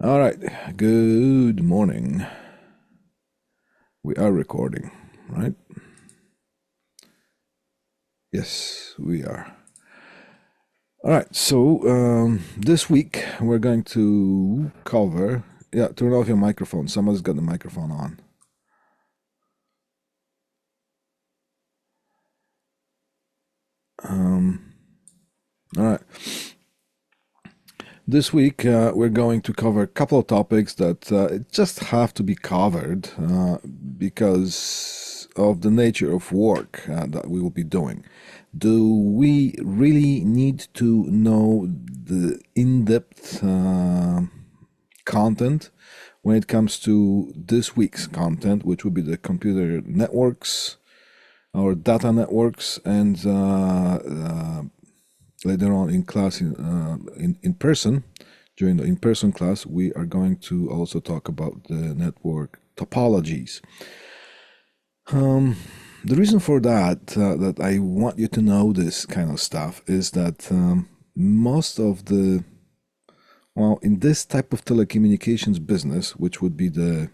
All right, good morning. We are recording, right? Yes, we are. All right, so this week we're going to cover. Yeah, turn off your microphone. Somebody's got the microphone on. All right. This week we're going to cover a couple of topics that just have to be covered because of the nature of work that we will be doing. Do we really need to know the in-depth content when it comes to this week's content, which will be the computer networks or data networks, and later on in class in person, during the in-person class, we are going to also talk about the network topologies. The reason for that I want you to know this kind of stuff is that most of the, well, in this type of telecommunications business, which would be the,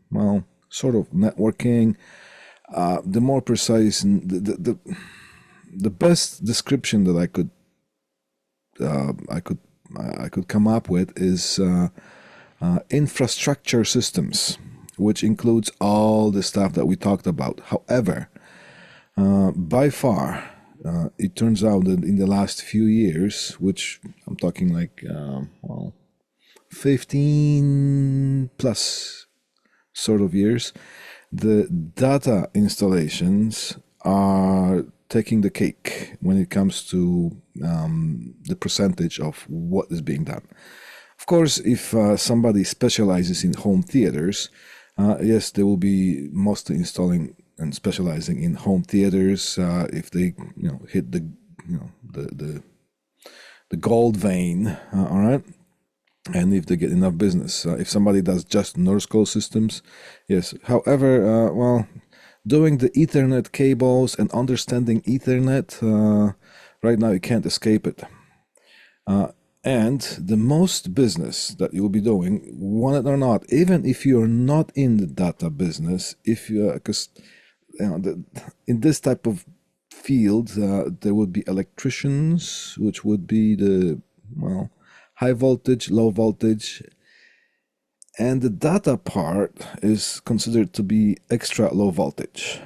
well, sort of networking, the more precise, the best description that I could come up with is infrastructure systems, which includes all the stuff that we talked about. However, by far, it turns out that in the last few years, which I'm talking like, well, 15 plus sort of years, the data installations are taking the cake when it comes to the percentage of what is being done. Of course, if somebody specializes in home theaters, yes, they will be mostly installing and specializing in home theaters. If they, hit the, the gold vein, all right, and if they get enough business. If somebody does just nurse call systems, yes. However, well, doing the Ethernet cables and understanding Ethernet, right now you can't escape it. And the most business that you'll be doing, want it or not, even if you're not in the data business, if you, because in this type of field, there would be electricians, which would be the, well, high voltage, low voltage, and the data part is considered to be extra low voltage.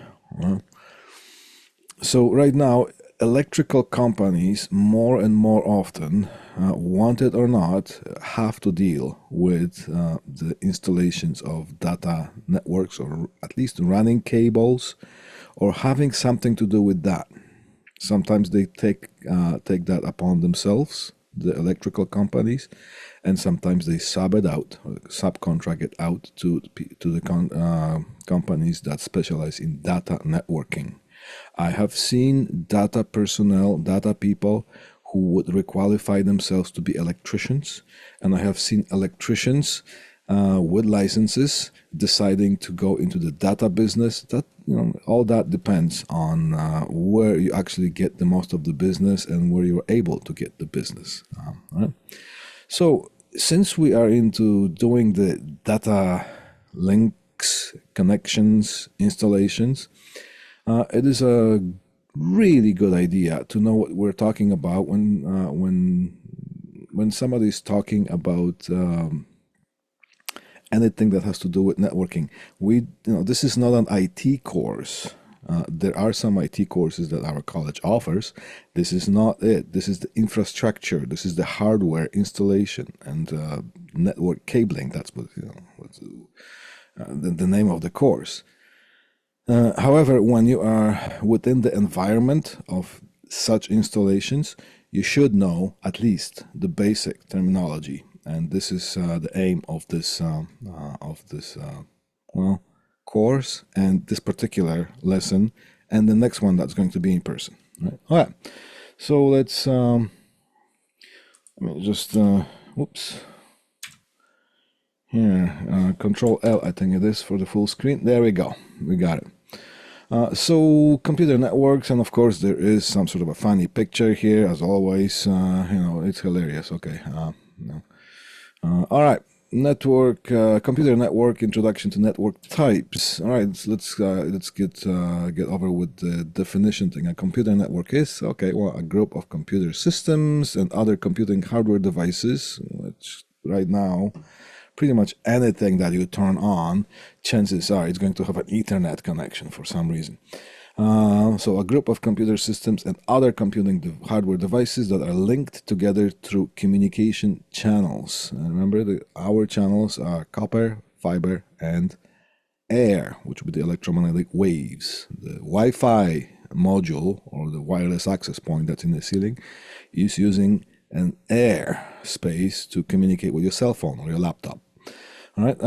So right now, electrical companies more and more often, want it or not, have to deal with the installations of data networks, or at least running cables, or having something to do with that. Sometimes they take that upon themselves, the electrical companies, and sometimes they sub it out, or subcontract it out to the companies that specialize in data networking. I have seen data personnel, data people who would requalify themselves to be electricians, and I have seen electricians with licenses deciding to go into the data business. That, all that depends on where you actually get the most of the business and where you're able to get the business. Right? So since we are into doing the data links, connections, installations, it is a really good idea to know what we're talking about when somebody is talking about anything that has to do with networking. This is not an IT course. There are some IT courses that our college offers. This is not it. This is the infrastructure. This is the hardware installation and network cabling. That's what what's the name of the course. However, when you are within the environment of such installations, you should know at least the basic terminology, and this is the aim of this well, course and this particular lesson, and the next one that's going to be in person. Right. All right. So let's let me just whoops. Here, Control L, I think it is, for the full screen. There we go. We got it. So computer networks, and of course there is some sort of a funny picture here, as always. It's hilarious. Okay. All right. computer network introduction to network types. All right, let's get over with the definition thing. A computer network is a group of computer systems and other computing hardware devices, which right now pretty much anything that you turn on, chances are it's going to have an Ethernet connection for some reason. So a group of computer systems and other computing hardware devices that are linked together through communication channels. And remember, our channels are copper, fiber, and air, which would be the electromagnetic waves. The Wi-Fi module, or the wireless access point that's in the ceiling, is using an air space to communicate with your cell phone or your laptop. All right.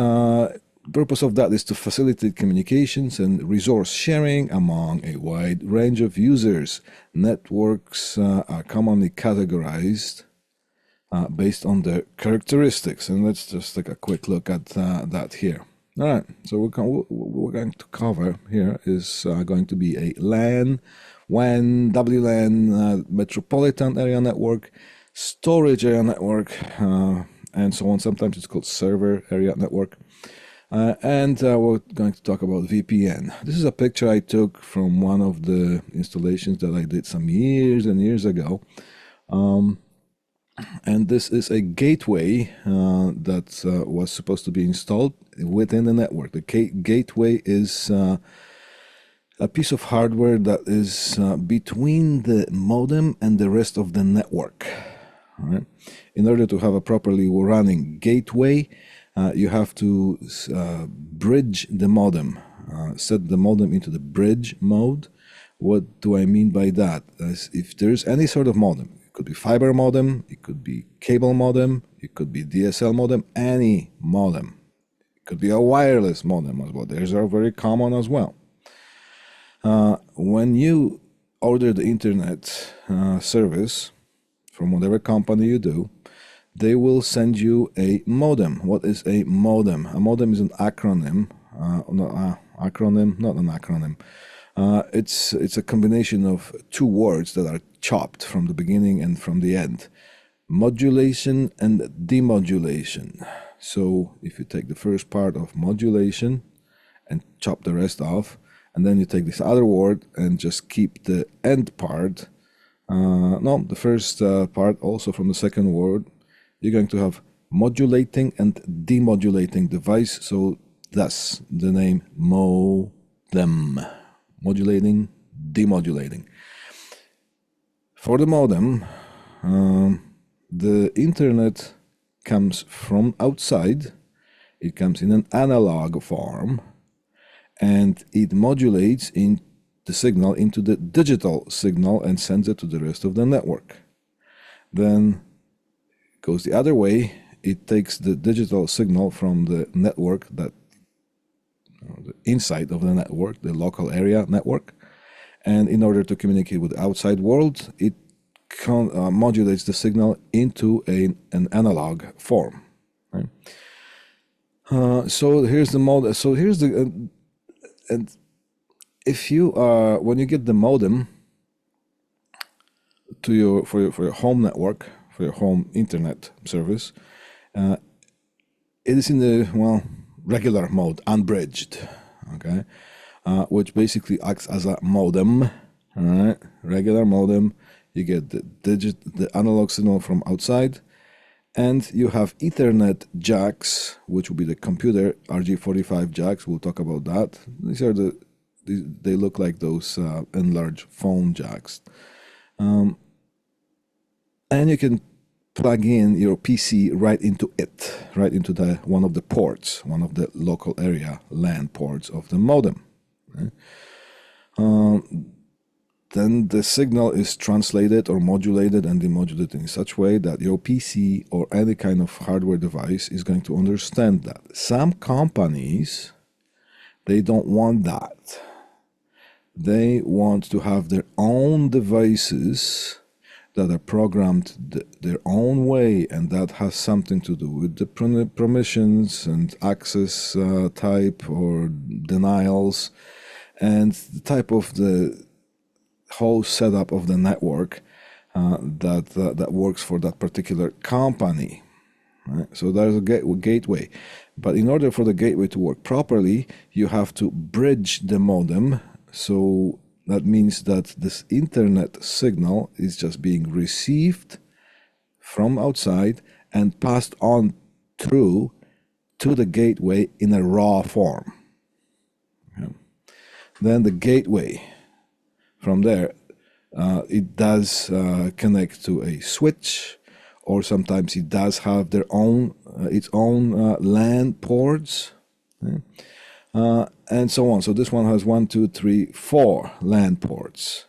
The purpose of that is to facilitate communications and resource sharing among a wide range of users. Networks are commonly categorized based on their characteristics, and let's just take a quick look at that here. All right, so what we're going to cover here is going to be a LAN, WAN, WLAN, metropolitan area network, storage area network, and so on. Sometimes it's called server area network. And we're going to talk about VPN. This is a picture I took from one of the installations that I did some years and years ago. And this is a gateway that was supposed to be installed within the network. The gateway is a piece of hardware that is between the modem and the rest of the network. All right. In order to have a properly running gateway, you have to bridge the modem, set the modem into the bridge mode. What do I mean by that? As if there's any sort of modem, it could be fiber modem, it could be cable modem, it could be DSL modem, any modem. It could be a wireless modem as well. These are very common as well. When you order the internet service from whatever company you do, they will send you a modem. What is a modem? A modem is an acronym. Not an acronym. It's a combination of two words that are chopped from the beginning and from the end. Modulation and demodulation. So if you take the first part of modulation and chop the rest off, and then you take this other word and just keep the end part. The first part also from the second word. You're going to have modulating and demodulating device, so that's the name modem. Modulating, demodulating. For the modem, the internet comes from outside. It comes in an analog form, and it modulates in the signal into the digital signal and sends it to the rest of the network. Then goes the other way. It takes the digital signal from the network, that the inside of the network, the local area network, and in order to communicate with the outside world, it modulates the signal into an analog form. Right? So here's the modem. So here's the and if you when you get the modem to your for your home network, for your home internet service, it is in the regular mode, unbridged, okay, which basically acts as a modem. All right, regular modem. You get the analog signal from outside, and you have Ethernet jacks, which will be the computer RJ45 jacks. We'll talk about that. These are they look like those enlarged phone jacks, and you can plug in your PC right into it, right into one of the ports, one of the local area LAN ports of the modem. Right? Then the signal is translated or modulated and demodulated in such way that your PC or any kind of hardware device is going to understand that. Some companies, they don't want that. They want to have their own devices that are programmed their own way, and that has something to do with the permissions and access type or denials and the type of the whole setup of the network that works for that particular company. right? So there's a gateway. But in order for the gateway to work properly, you have to bridge the modem. So that means that this internet signal is just being received from outside and passed on through to the gateway in a raw form. Okay. Then the gateway, from there, it does connect to a switch, or sometimes it does have their own its own LAN ports, okay? And so on. So this one has 1, 2, 3, 4 LAN ports.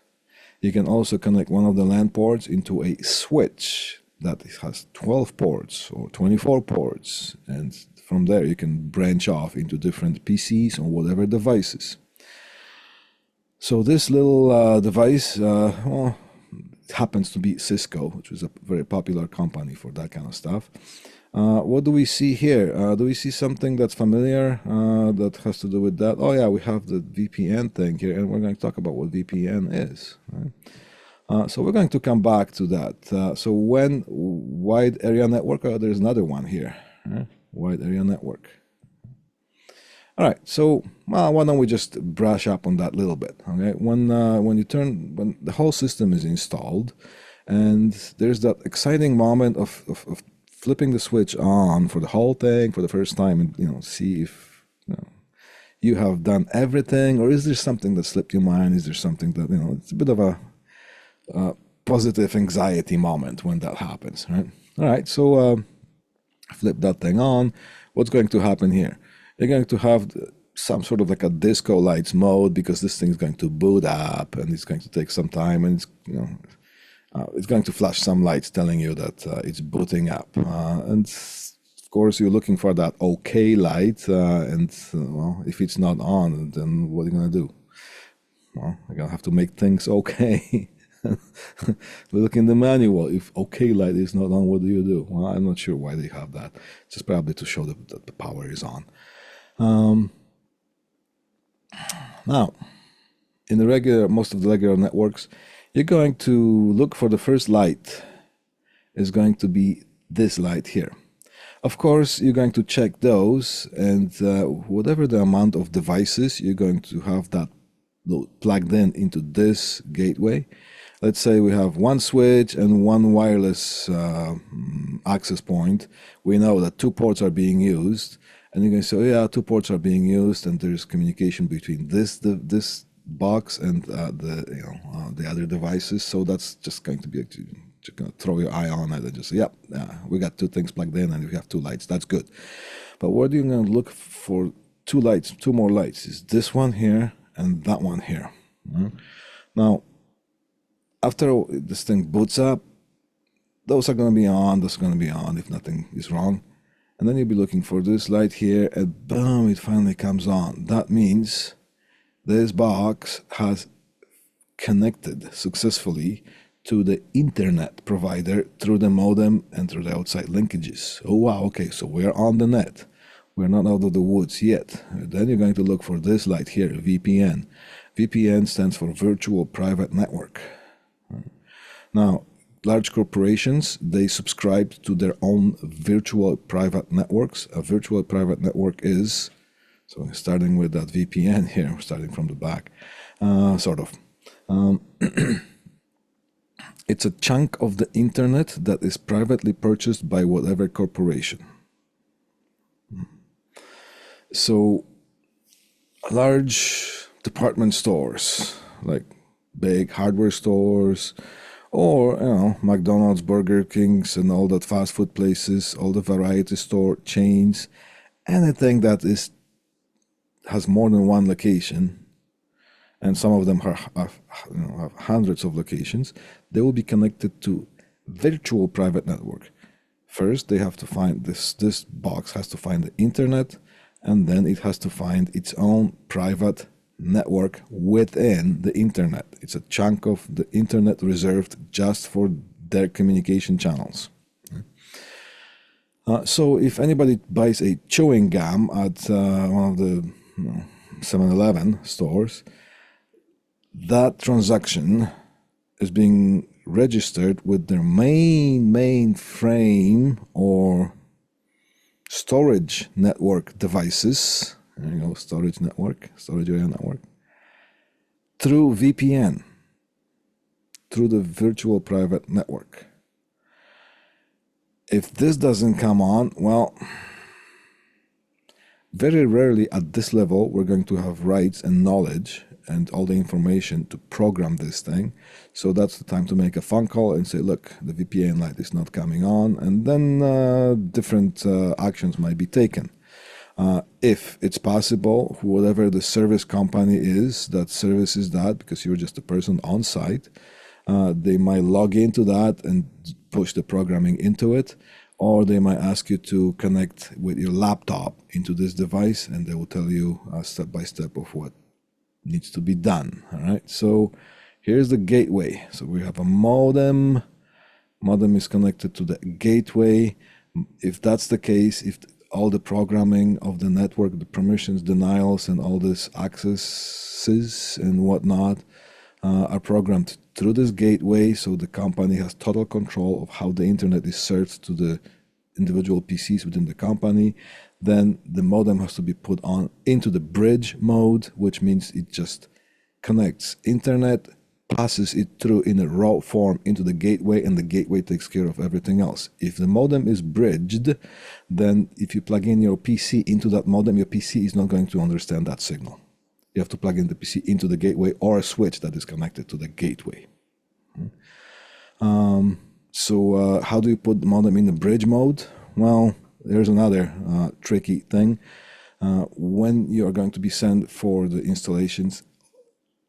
You can also connect one of the LAN ports into a switch that has 12 ports or 24 ports, and from there you can branch off into different PCs or whatever devices. So this little device, well, it happens to be Cisco, which is a very popular company for that kind of stuff. What do we see here? Do we see something that's familiar that has to do with that? Oh yeah, we have the VPN thing here, and we're going to talk about what VPN is. Right? So we're going to come back to that. So when wide area network, there's another one here, right? Wide area network. All right, so why don't we just brush up on that a little bit? Okay, when the whole system is installed, and there's that exciting moment of flipping the switch on for the whole thing for the first time, and see if you have done everything, or is there something that slipped your mind? Is there something that it's a bit of a positive anxiety moment when that happens, right? All right, so flip that thing on. What's going to happen here? You're going to have some sort of like a disco lights mode, because this thing is going to boot up, and it's going to take some time, and it's going to flash some lights telling you that it's booting up. And of course, you're looking for that OK light, and well, if it's not on, then what are you going to do? Well, you're going to have to make things OK. Look in the manual. If OK light is not on, what do you do? Well, I'm not sure why they have that. It's just probably to show that the power is on. Now, in most of the regular networks, you're going to look for the first light. Is going to be this light here. Of course, you're going to check those, and whatever the amount of devices, you're going to have that plugged into this gateway. Let's say we have one switch and one wireless access point. We know that 2 ports are being used. And you're going to say, oh, yeah, 2 ports are being used, and there's communication between this box and the other devices. So that's just going to be just going to throw your eye on it and just say, yep, we got 2 things plugged in, and we have 2 lights. That's good. But what are you going to look for? 2 lights, 2 more lights. Is this one here and that one here. Now, after this thing boots up, those are going to be on. Those are going to be on if nothing is wrong. And then you'll be looking for this light here, and boom, it finally comes on. That means this box has connected successfully to the internet provider through the modem and through the outside linkages. Oh wow, okay, so we're on the net. We're not out of the woods yet. Then you're going to look for this light here, VPN. VPN stands for Virtual Private Network. Now, large corporations, they subscribe to their own virtual private networks. A virtual private network is, so starting with that VPN here, starting from the back, sort of. It's a chunk of the internet that is privately purchased by whatever corporation. So large department stores, like big hardware stores, or McDonald's, Burger Kings, and all that fast food places, all the variety store chains, anything that has more than one location, and some of them have hundreds of locations, they will be connected to virtual private network. First, they have to find this box has to find the internet, and then it has to find its own private network within the internet. It's a chunk of the internet reserved just for their communication channels. So if anybody buys a chewing gum at one of the 7-Eleven stores, that transaction is being registered with their main frame or storage network devices, there you go, storage area network, through VPN, through the virtual private network. If this doesn't come on, well, very rarely at this level we're going to have rights and knowledge and all the information to program this thing. So that's the time to make a phone call and say, look, the VPN light is not coming on, and then different actions might be taken. If it's possible, whatever the service company is that services that, because you're just a person on site, they might log into that and push the programming into it, or they might ask you to connect with your laptop into this device, and they will tell you step by step of what needs to be done. All right, so here's the gateway. So we have a modem. Modem is connected to the gateway. If that's the case, if all the programming of the network, the permissions, denials, and all this accesses and whatnot are programmed through this gateway, so the company has total control of how the internet is served to the individual PCs within the company, then the modem has to be put on into the bridge mode, which means it just connects internet, passes it through in a raw form into the gateway, and the gateway takes care of everything else. If the modem is bridged, then if you plug in your PC into that modem, your PC is not going to understand that signal. You have to plug in the PC into the gateway or a switch that is connected to the gateway. So how do you put the modem in the bridge mode? Well, there's another tricky thing. When you are going to be sent for the installations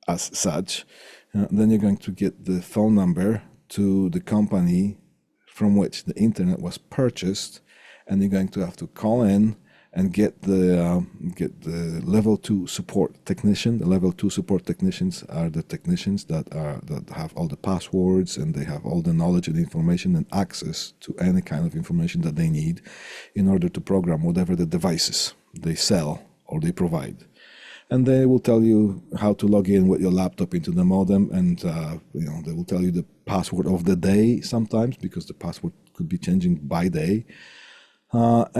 as such, then you're going to get the phone number to the company from which the internet was purchased, and you're going to have to call in and get the level 2 support technician. The level 2 support technicians are the technicians that have all the passwords, and they have all the knowledge and information and access to any kind of information that they need in order to program whatever the devices they sell or they provide. And they will tell you how to log in with your laptop into the modem, and they will tell you the password of the day sometimes, because the password could be changing by day. Even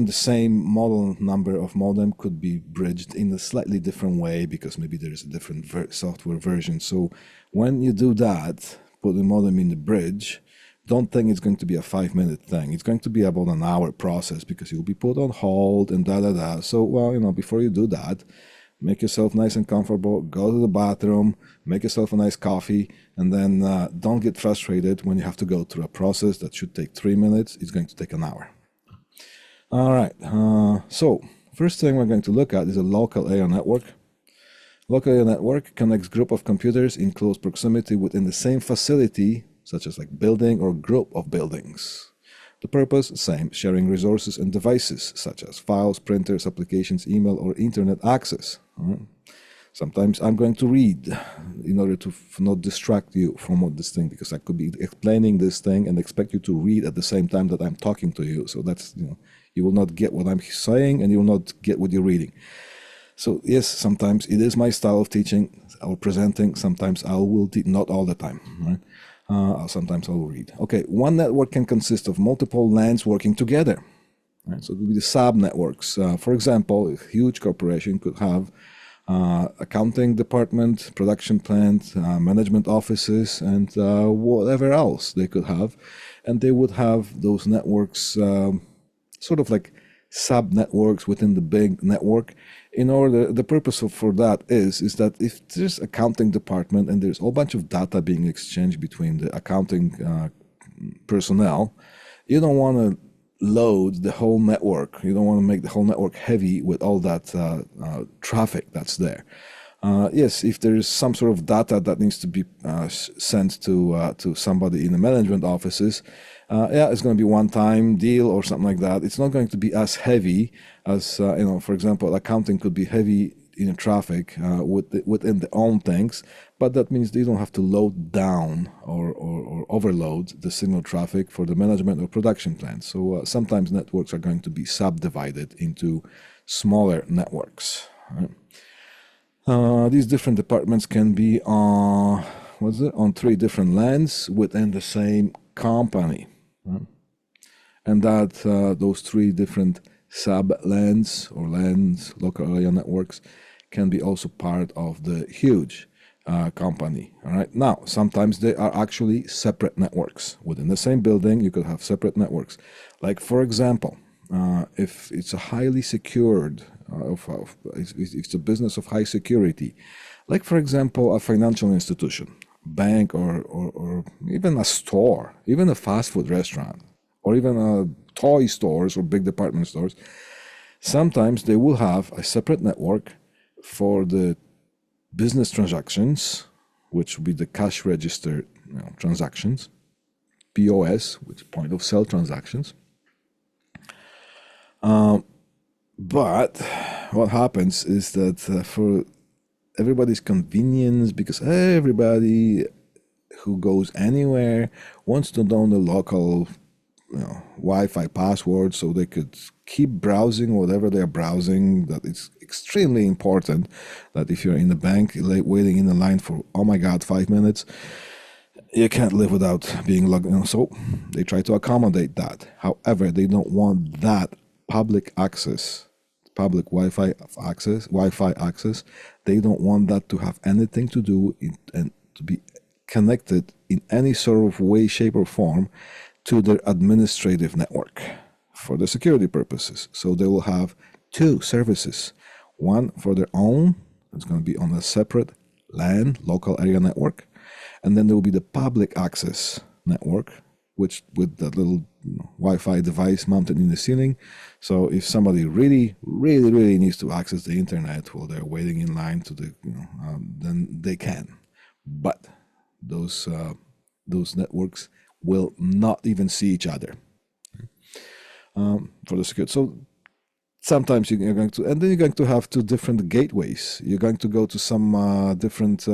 the same model number of modem could be bridged in a slightly different way, because maybe there is a different software version. So when you do that, put the modem in the bridge, don't think it's going to be a 5-minute thing. It's going to be about an hour process, because you'll be put on hold and da-da-da. So, before you do that, make yourself nice and comfortable, go to the bathroom, make yourself a nice coffee, and then don't get frustrated when you have to go through a process that should take 3 minutes. It's going to take an hour. All right, so first thing we're going to look at is a local area network. Local area network connects group of computers in close proximity within the same facility, such as like building or group of buildings. The purpose, same, sharing resources and devices, such as files, printers, applications, email, or internet access. Sometimes I'm going to read in order to not distract you from what this thing, because I could be explaining this thing and expect you to read at the same time that I'm talking to you. So that's, you will not get what I'm saying, and you will not get what you're reading. So yes, sometimes it is my style of teaching or presenting. Sometimes I will teach, not all the time, right? Sometimes I will read. Okay, one network can consist of multiple LANs working together. Right? So it would be the sub-networks. For example, a huge corporation could have accounting department, production plant, management offices, and whatever else they could have. And they would have those networks sort of like sub-networks within the big network. The purpose for that is that if there's accounting department and there's a whole bunch of data being exchanged between the accounting personnel, you don't want to load the whole network. You don't want to make the whole network heavy with all that traffic that's there. Yes, if there is some sort of data that needs to be sent to somebody in the management offices, it's going to be one-time deal or something like that. It's not going to be as heavy as, for example, accounting could be heavy in traffic within their own things, but that means they don't have to load down or overload the signal traffic for the management or production plants. So sometimes networks are going to be subdivided into smaller networks. Right? These different departments can be on 3 different LANs within the same company. and that those three different sub-LANs or LANs, local area networks, can be also part of the huge company. All right. Now, sometimes they are actually separate networks. Within the same building, you could have separate networks. Like, for example, if it's a highly secured, if it's a business of high security, like, for example, a financial institution, bank, or even a store, even a fast food restaurant, or even toy stores or big department stores, sometimes they will have a separate network for the business transactions, which would be the cash register transactions, POS, which is point of sale transactions. But what happens is that for everybody's convenience, because everybody who goes anywhere wants to know the local Wi-Fi password so they could keep browsing whatever they're browsing, that it's extremely important that if you're in the bank waiting in the line for, oh my God, 5 minutes, you can't live without being logged in. So they try to accommodate that. However, they don't want that public access, public Wi-Fi access. They don't want that to have anything to do and to be connected in any sort of way, shape, or form to their administrative network for the security purposes. So they will have two services, one for their own, it's going to be on a separate LAN, local area network, and then there will be the public access network, which with that little Wi-Fi device mounted in the ceiling. So if somebody really needs to access the internet while they're waiting in line to the, then they can. But those networks will not even see each other for the security. So sometimes you're going to, and then you're going to have two different gateways. You're going to go to some different,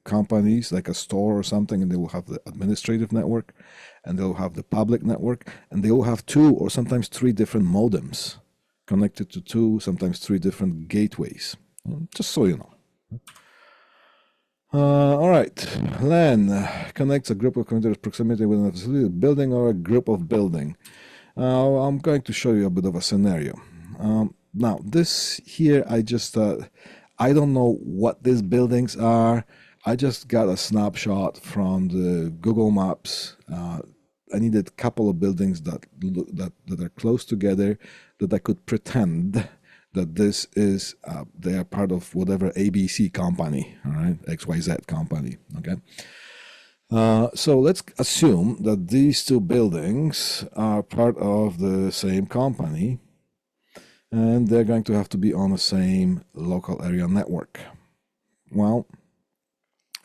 companies like a store or something, and they will have the administrative network, and they'll have the public network, and they will have two or sometimes three different modems connected to two, sometimes three different gateways. Just so you know. All right, LAN connects a group of computers proximity within a facility, a building, or a group of building. I'm going to show you a bit of a scenario. Now, this here, I don't know what these buildings are. I just got a snapshot from the Google Maps. I needed a couple of buildings that are close together that I could pretend that this is they are part of whatever ABC company, all right, XYZ company, okay? So let's assume that these two buildings are part of the same company, and they're going to have to be on the same local area network. Well,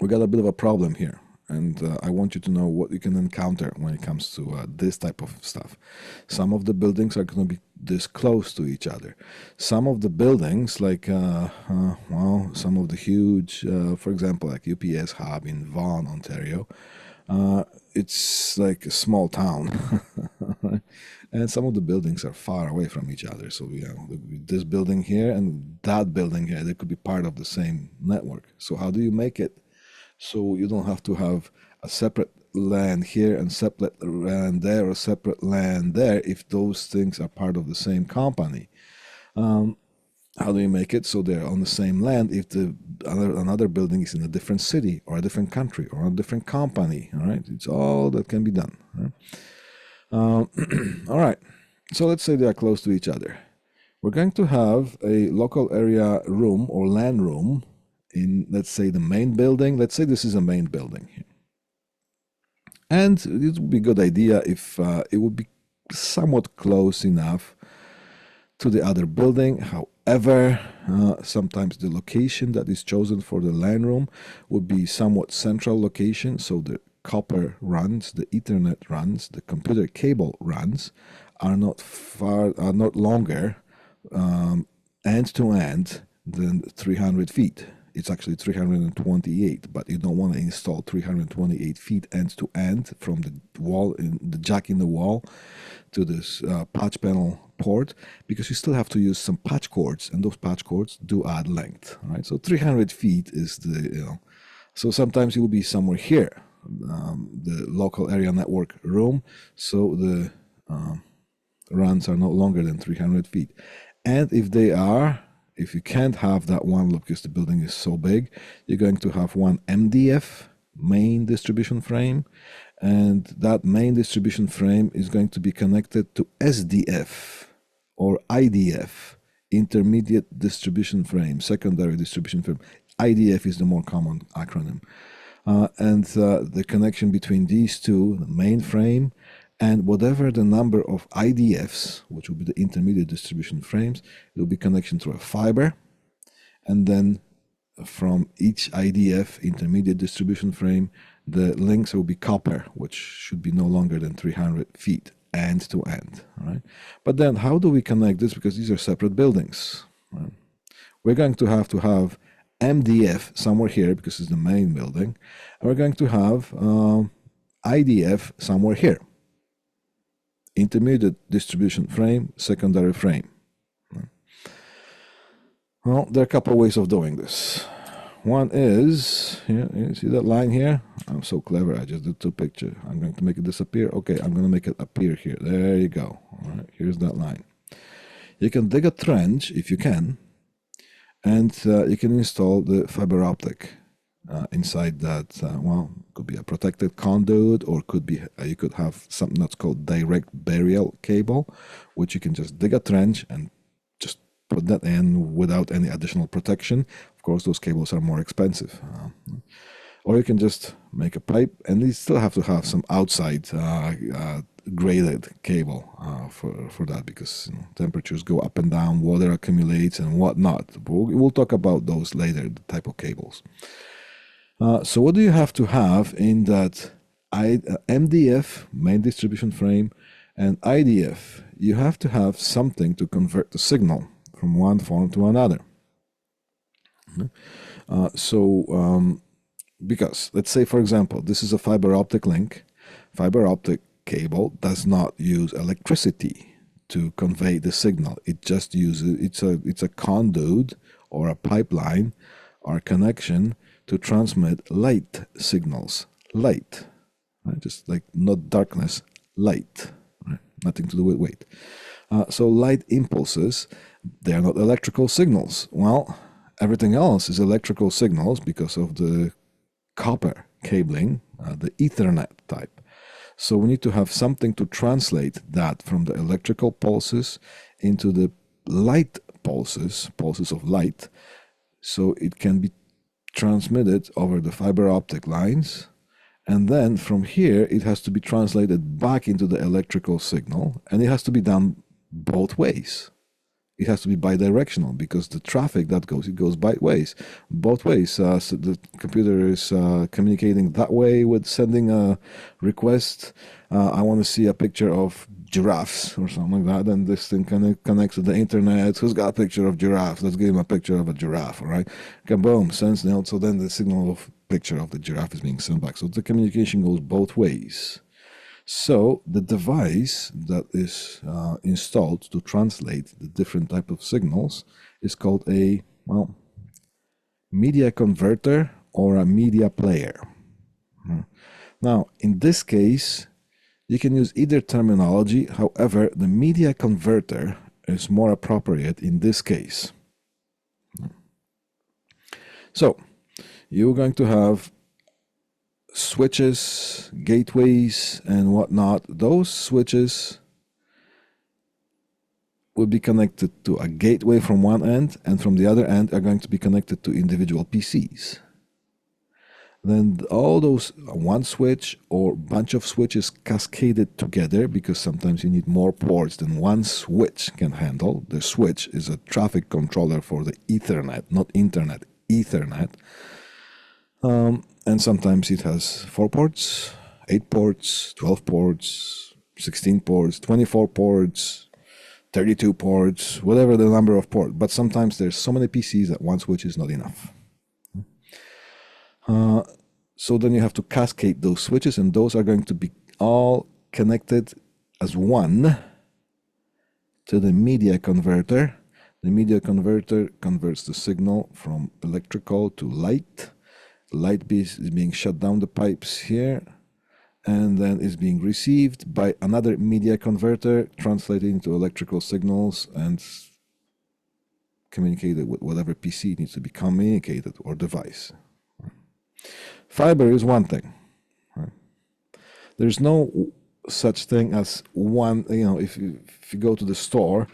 we got a bit of a problem here, and I want you to know what you can encounter when it comes to this type of stuff. Some of the buildings are going to be this close to each other. Some of the buildings, like, some of the huge, for example, like UPS hub in Vaughan, Ontario, it's like a small town. And some of the buildings are far away from each other. So this building here and that building here, they could be part of the same network. So how do you make it so you don't have to have a separate LAN here and separate LAN there or separate LAN there if those things are part of the same company? How do you make it so they're on the same land if another building is in a different city or a different country or a different company? All right, it's all that can be done. Right? All right, so let's say they are close to each other. We're going to have a local area room or LAN room in, let's say, the main building. Let's say this is a main building here. And it would be a good idea if it would be somewhat close enough to the other building. However, sometimes the location that is chosen for the LAN room would be somewhat central location, so the copper runs, the Ethernet runs, the computer cable runs are not longer end to end than 300 feet. It's actually 328, but you don't want to install 328 feet end to end from the wall, in the jack in the wall, to this patch panel port, because you still have to use some patch cords, and those patch cords do add length, right? So 300 feet is the, so sometimes it will be somewhere here, the local area network room. So the runs are no longer than 300 feet. And if they are, if you can't have that one loop because the building is so big, you're going to have one MDF, main distribution frame, and that main distribution frame is going to be connected to SDF or IDF, intermediate distribution frame, secondary distribution frame. IDF is the more common acronym. And the connection between these two, the main frame, and whatever the number of IDFs, which will be the intermediate distribution frames, it will be connection through a fiber. And then from each IDF, intermediate distribution frame, the links will be copper, which should be no longer than 300 feet end to end. Right? But then how do we connect this? Because these are separate buildings. Right? We're going to have MDF somewhere here because it's the main building. And we're going to have IDF somewhere here. Intermediate distribution frame, secondary frame. Well, there are a couple of ways of doing this. One is, here, you see that line here? I'm so clever, I just did two pictures. I'm going to make it disappear. Okay, I'm going to make it appear here. There you go. All right, here's that line. You can dig a trench, if you can, and you can install the fiber optic inside that. Well, could be a protected conduit, or could be you could have something that's called direct burial cable, which you can just dig a trench and just put that in without any additional protection. Of course, those cables are more expensive. Or you can just make a pipe, and you still have to have some outside graded cable for that, because temperatures go up and down, water accumulates and whatnot. We'll talk about those later, the type of cables. So what do you have to have in that MDF, main distribution frame, and IDF? You have to have something to convert the signal from one form to another. Because let's say, for example, this is a fiber optic link. Fiber optic cable does not use electricity to convey the signal. It just uses, it's a conduit or a pipeline or connection to transmit light signals. Light, right? Just like not darkness, light, right? Nothing to do with weight. So light impulses, they are not electrical signals. Well, everything else is electrical signals because of the copper cabling, the Ethernet type. So we need to have something to translate that from the electrical pulses into the light pulses, pulses of light, so it can be transmitted over the fiber optic lines. And then from here, it has to be translated back into the electrical signal, and it has to be done both ways. It has to be bidirectional because the traffic that goes, it goes both ways. So the computer is communicating that way with sending a request. I want to see a picture of giraffes or something like that, and this thing connects to the internet. Who's got a picture of giraffe? Let's give him a picture of a giraffe, all right? Kaboom, sends now. So then the signal of picture of the giraffe is being sent back. So the communication goes both ways. So the device that is installed to translate the different type of signals is called a, well, media converter or a media player. Now, in this case, you can use either terminology. However, the media converter is more appropriate in this case. So you're going to have switches, gateways, and whatnot. Those switches will be connected to a gateway from one end, and from the other end are going to be connected to individual PCs. Then all those, one switch or bunch of switches cascaded together, because sometimes you need more ports than one switch can handle. The switch is a traffic controller for the Ethernet, not Internet, Ethernet. And sometimes it has 4 ports, 8 ports, 12 ports, 16 ports, 24 ports, 32 ports, whatever the number of ports. But sometimes there's so many PCs that one switch is not enough. So then you have to cascade those switches, and those are going to be all connected as one to the media converter. The media converter converts the signal from electrical to light. Light is being shut down the pipes here, and then is being received by another media converter, translated into electrical signals and communicated with whatever PC needs to be communicated or device. Fiber is one thing. There's no such thing as one, if you go to the store,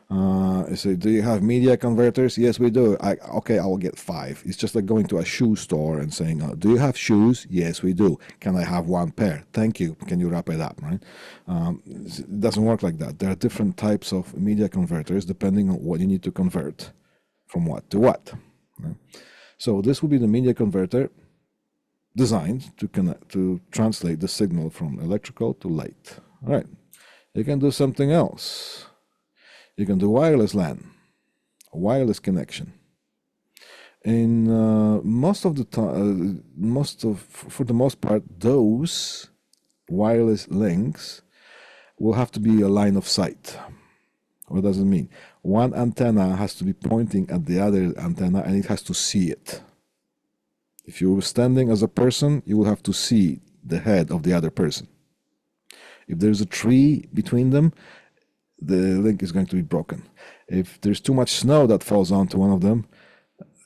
you say, do you have media converters? Yes, we do. Okay, I will get 5. It's just like going to a shoe store and saying, do you have shoes? Yes, we do. Can I have 1 pair? Thank you. Can you wrap it up, right? It doesn't work like that. There are different types of media converters depending on what you need to convert from what to what. Right? So this will be the media converter designed to translate the signal from electrical to light. All right. You can do something else. You can do wireless LAN, a wireless connection. In for the most part, those wireless links will have to be a line of sight. What does it mean? One antenna has to be pointing at the other antenna, and it has to see it. If you're standing as a person, you will have to see the head of the other person. If there's a tree between them, the link is going to be broken. If there's too much snow that falls onto one of them,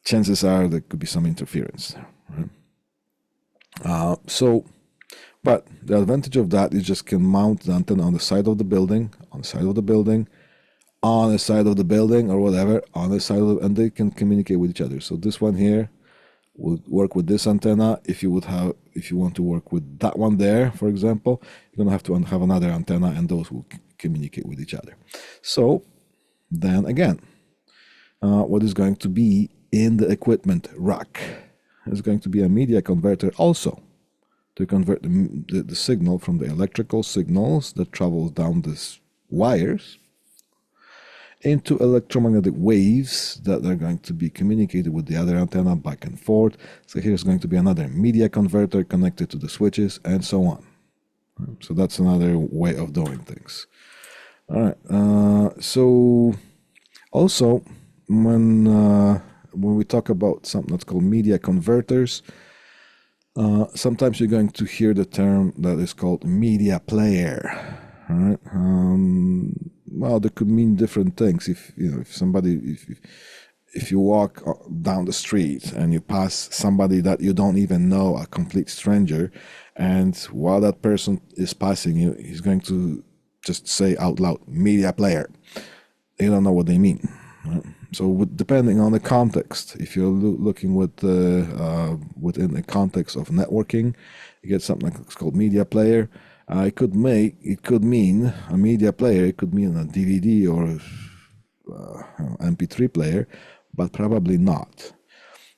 chances are there could be some interference there. Right? But the advantage of that is just can mount the antenna on the side of the building, on the side of the building, on the side of the building, or whatever, on the side of and they can communicate with each other. So this one here would work with this antenna. If you want to work with that one there, for example, you're going to have to have another antenna, and those will communicate with each other. So then again, what is going to be in the equipment rack is going to be a media converter also to convert the signal from the electrical signals that travel down these wires into electromagnetic waves that are going to be communicated with the other antenna back and forth. So here's going to be another media converter connected to the switches and so on. So that's another way of doing things. All right. So also when we talk about something that's called media converters, sometimes you're going to hear the term that is called media player. All right. Well, they could mean different things. If you walk down the street and you pass somebody that you don't even know, a complete stranger, and while that person is passing you, he's going to just say out loud, media player. You don't know what they mean. Right? So depending on the context, if you're looking within the context of networking, you get something like it's called media player. It could mean a media player. It could mean a DVD or MP3 player, but probably not.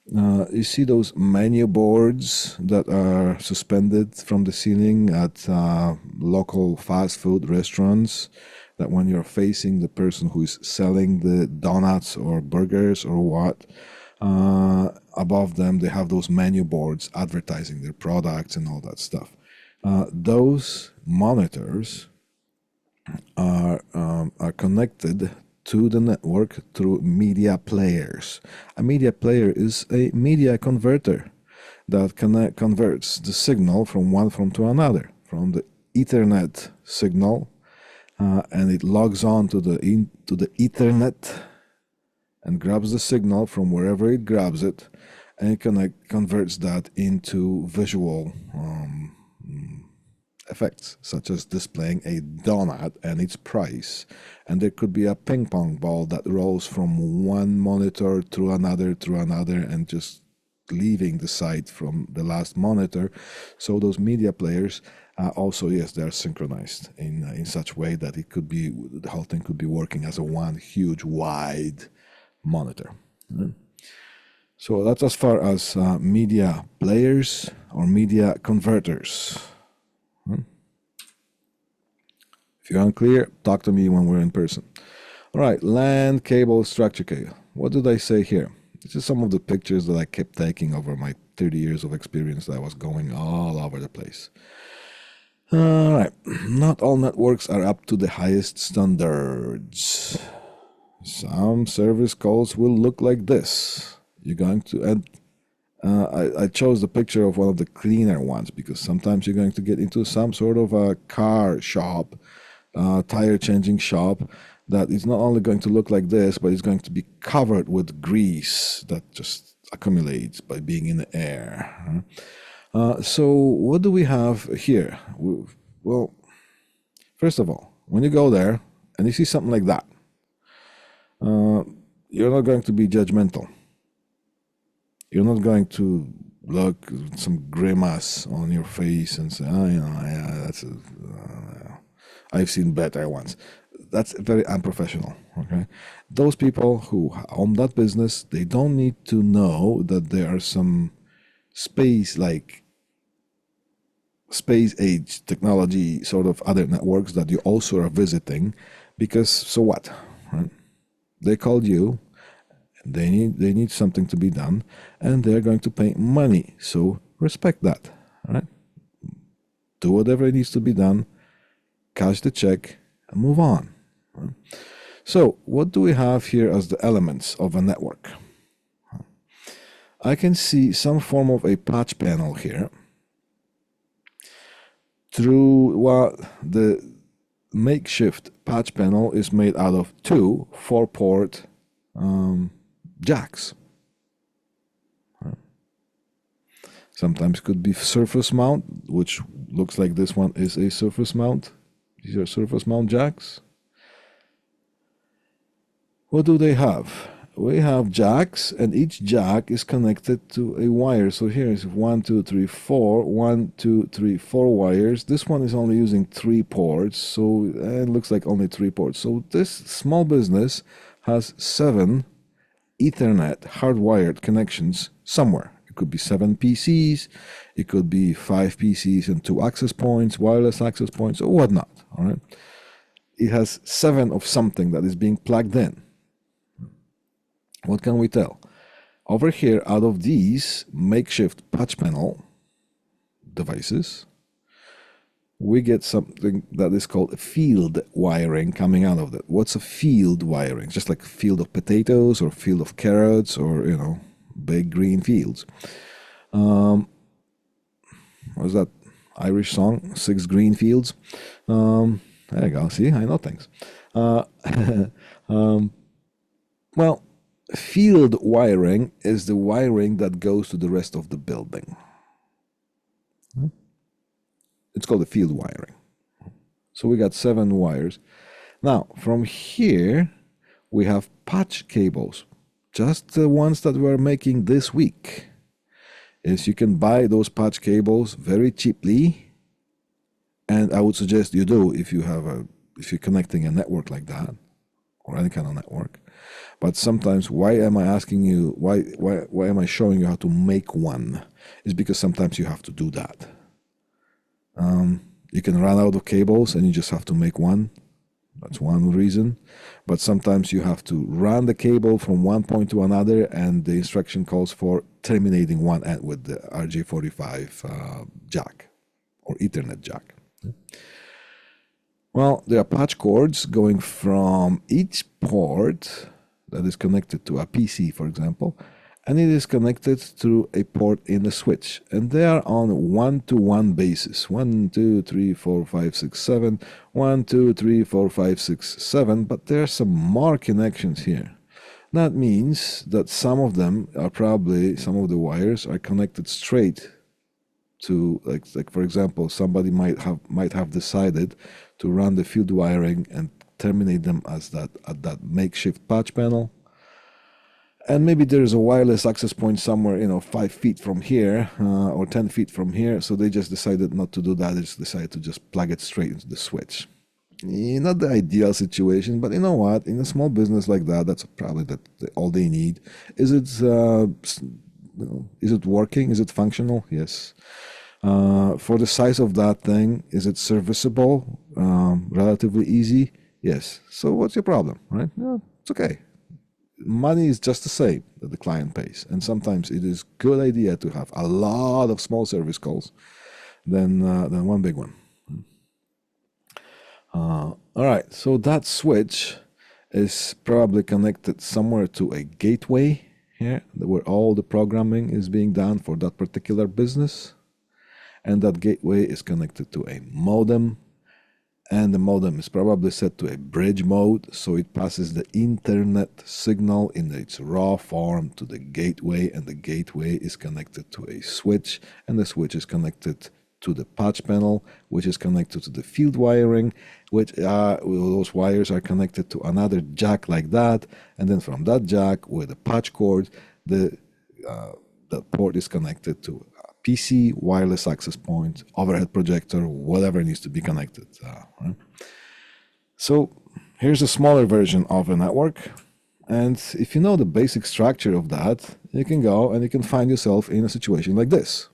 You see those menu boards that are suspended from the ceiling at local fast food restaurants, that when you're facing the person who is selling the donuts or burgers or what, above them they have those menu boards advertising their products and all that stuff. Those monitors are connected to the network through media players. A media player is a media converter that converts the signal from one to another, from the Ethernet signal, and it logs on to the Ethernet and grabs the signal from wherever it grabs it, and it converts that into visual effects, such as displaying a donut and its price. And there could be a ping pong ball that rolls from one monitor through another, and just leaving the site from the last monitor. So those media players also, yes, they are synchronized in such way that the whole thing could be working as a one huge wide monitor. So that's as far as media players or media converters. If you're unclear, talk to me when we're in person. All right, LAN cable, structure cable. What did I say here? This is some of the pictures that I kept taking over my 30 years of experience that I was going all over the place. All right, not all networks are up to the highest standards. Some service calls will look like this. You're going to, I chose the picture of one of the cleaner ones because sometimes you're going to get into some sort of a car shop, tire changing shop, that is not only going to look like this, but it's going to be covered with grease that just accumulates by being in the air. So what do we have here? Well, first of all, when you go there and you see something like that, you're not going to be judgmental. You're not going to look some grimace on your face and say, "Oh, yeah, I've seen better ones." That's very unprofessional. Okay, those people who own that business, they don't need to know that there are some space age technology sort of other networks that you also are visiting, because so what, right? They called you. They need something to be done, and they're going to pay money. So respect that, right? Do whatever it needs to be done, cash the check, and move on. Right? So what do we have here as the elements of a network? I can see some form of a patch panel here. The makeshift patch panel is made out of two 4-port jacks. Sometimes could be surface mount, which looks like this one is a surface mount. These are surface mount jacks. What do they have? We have jacks, and each jack is connected to a wire. So here is 1, 2, 3, 4. 1, 2, 3, 4 wires. This one is only using 3 ports, so it looks like only 3 ports. So this small business has 7 Ethernet hardwired connections somewhere. It could be 7 PCs, it could be 5 PCs and 2 access points, wireless access points, or whatnot. All right. It has 7 of something that is being plugged in. What can we tell? Over here, out of these makeshift patch panel devices, we get something that is called field wiring coming out of that. What's a field wiring? Just like field of potatoes or field of carrots or, big green fields. What was that Irish song? 6 green fields. There you go. See, I know things. Well, field wiring is the wiring that goes to the rest of the building. It's called the field wiring. So we got 7 wires. Now, from here, we have patch cables, just the ones that we're making this week. Is you can buy those patch cables very cheaply, and I would suggest you do if you're connecting a network like that, or any kind of network. But sometimes, why am I asking you? Why am I showing you how to make one? Is because sometimes you have to do that. You can run out of cables and you just have to make one. That's one reason. But sometimes you have to run the cable from one point to another, and the instruction calls for terminating one end with the RJ45 jack or Ethernet jack. Well, there are patch cords going from each port that is connected to a PC, for example, and it is connected through a port in the switch. And they are on 1-to-1 basis. 1, 2, 3, 4, 5, 6, 7. 1, 2, 3, 4, 5, 6, 7. But there are some more connections here. That means that some of them are probably, some of the wires are connected straight to, like for example, somebody might have decided to run the field wiring and terminate them as at that makeshift patch panel. And maybe there's a wireless access point somewhere, 5 feet from here or 10 feet from here. So they just decided not to do that. They just decided to just plug it straight into the switch. Not the ideal situation, but you know what? In a small business like that, that's probably all they need. Is it working? Is it functional? Yes. For the size of that thing, is it serviceable? Relatively easy? Yes. So what's your problem, right? No, it's okay. Money is just the same that the client pays, and sometimes it is good idea to have a lot of small service calls than one big one. All right, so that switch is probably connected somewhere to a gateway here, where all the programming is being done for that particular business. And that gateway is connected to a modem, and the modem is probably set to a bridge mode, so it passes the internet signal in its raw form to the gateway, and the gateway is connected to a switch, and the switch is connected to the patch panel, which is connected to the field wiring, which those wires are connected to another jack like that, and then from that jack with a patch cord, the port is connected to PC, wireless access point, overhead projector, whatever needs to be connected. Right? So here's a smaller version of a network. And if you know the basic structure of that, you can go and you can find yourself in a situation like this.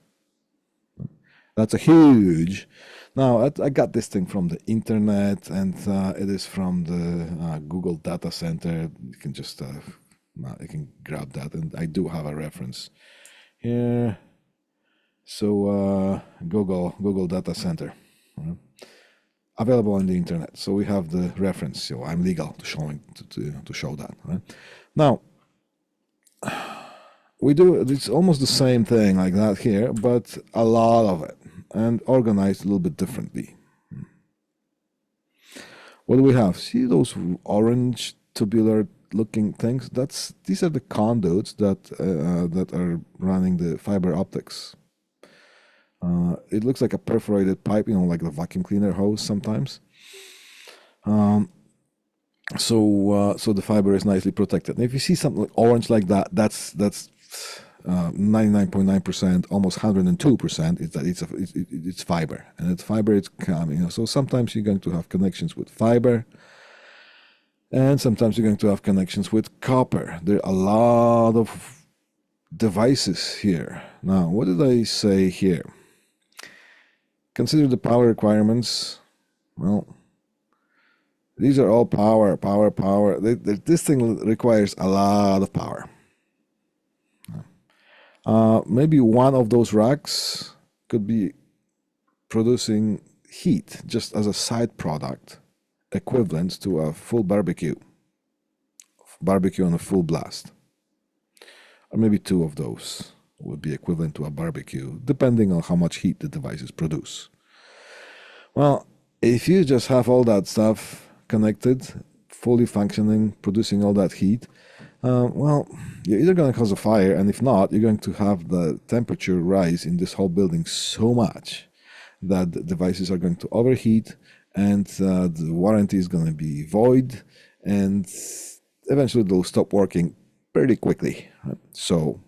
That's a huge. Now, I got this thing from the internet, and it is from the Google data center. You can just you can grab that, and I do have a reference here. So Google data center, right? Available on the internet. So we have the reference. So I'm legal to show that. Right? Now we do. It's almost the same thing like that here, but a lot of it and organized a little bit differently. What do we have? See those orange tubular looking things? These are the conduits that are running the fiber optics. It looks like a perforated pipe, like the vacuum cleaner hose sometimes. So the fiber is nicely protected. And if you see something like orange like that, that's 99.9%, almost 102%. Is that it's fiber, and it's fiber. It's coming. So sometimes you're going to have connections with fiber, and sometimes you're going to have connections with copper. There are a lot of devices here. Now, what did I say here? Consider the power requirements. Well, these are all power. This thing requires a lot of power. Maybe one of those racks could be producing heat just as a side product, equivalent to a full barbecue on a full blast. Or maybe two of those would be equivalent to a barbecue, depending on how much heat the devices produce. Well, if you just have all that stuff connected, fully functioning, producing all that heat, well, you're either going to cause a fire, and if not, you're going to have the temperature rise in this whole building so much that the devices are going to overheat, and the warranty is going to be void, and eventually they'll stop working pretty quickly. So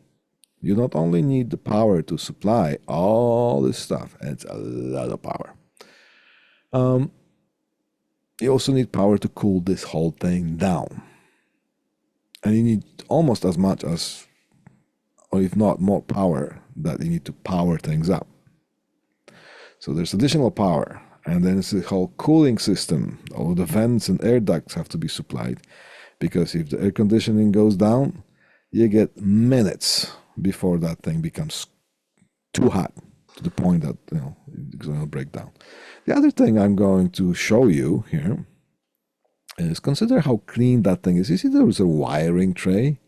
you not only need the power to supply all this stuff, and it's a lot of power. You also need power to cool this whole thing down. And you need almost as much as, or if not more power, that you need to power things up. So there's additional power. And then it's the whole cooling system. All the vents and air ducts have to be supplied. Because if the air conditioning goes down, you get minutes before that thing becomes too hot to the point that it's going to break down. The other thing I'm going to show you here is consider how clean that thing is. You see there's a wiring tray,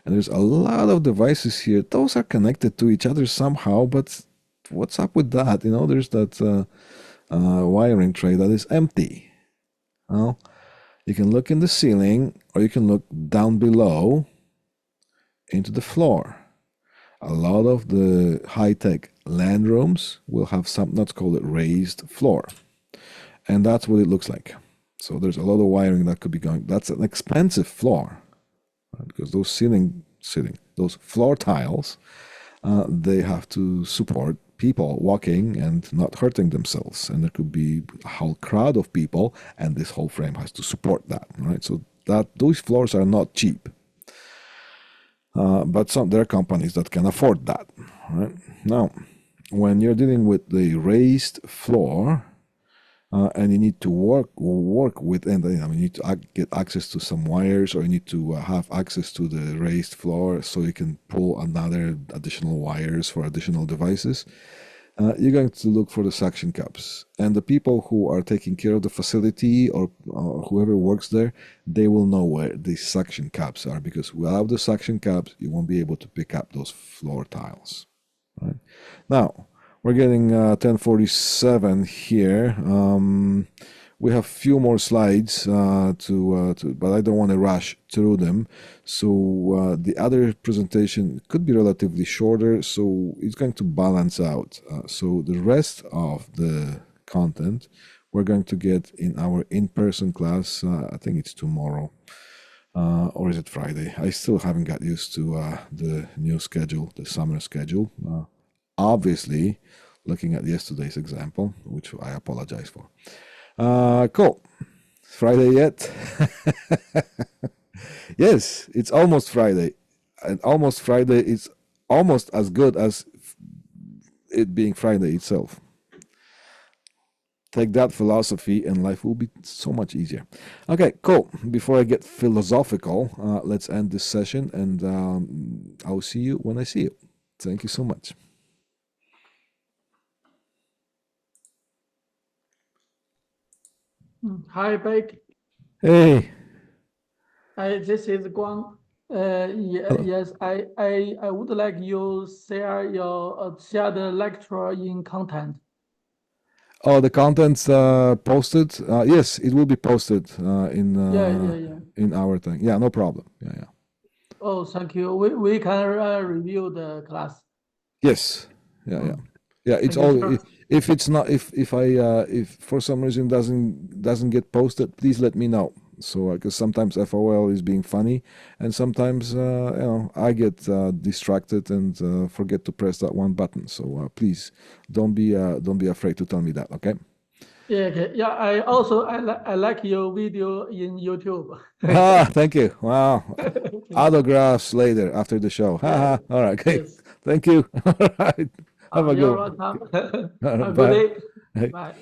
and there's a lot of devices here. Those are connected to each other somehow, but what's up with that? There's that wiring tray that is empty. Well, you can look in the ceiling, or you can look down below into the floor. A lot of the high-tech LAN rooms will have something that's called a raised floor. And that's what it looks like. So there's a lot of wiring that could be going. That's an expensive floor, right? Because those floor tiles, they have to support people walking and not hurting themselves. And there could be a whole crowd of people, and this whole frame has to support that, right? So those floors are not cheap. But there are companies that can afford that, right? Now, when you're dealing with the raised floor, and you need to work with, and you need to get access to some wires, or you need to have access to the raised floor so you can pull additional wires for additional devices. you're going to look for the suction cups. And the people who are taking care of the facility or whoever works there, they will know where the suction cups are because without the suction cups, you won't be able to pick up those floor tiles. Right? Now, we're getting 10:47 here. We have few more slides but I don't want to rush through them. So the other presentation could be relatively shorter, so it's going to balance out. So the rest of the content we're going to get in our in-person class. I think it's tomorrow. Or is it Friday? I still haven't got used to the new schedule, the summer schedule. Obviously, looking at yesterday's example, which I apologize for. Cool. Friday yet? Yes, it's almost Friday. And almost Friday is almost as good as it being Friday itself. Take that philosophy and life will be so much easier. Okay, cool. Before I get philosophical, let's end this session and I'll see you when I see you. Thank you so much. Hi, Beck. Hey. This is Guang. Yes, I would like you share the lecture in content. Oh, the content's posted. Yes, it will be posted Yeah. in our thing. Yeah, no problem. Yeah. Oh, thank you. We can review the class. Yes. Yeah. It's Thank you, all. sir. If it's not, if for some reason doesn't get posted, please let me know. So because sometimes FOL is being funny, and sometimes I get distracted and forget to press that one button. So please don't be afraid to tell me that. Okay. Yeah, okay. Yeah, I like your video in YouTube. Thank you. Wow. Okay. Autographs later after the show. Yeah. All right. Okay. Yes. Thank you. All right. Have a good You're one. welcome. Okay. Have a good Bye. day. Hey. Bye.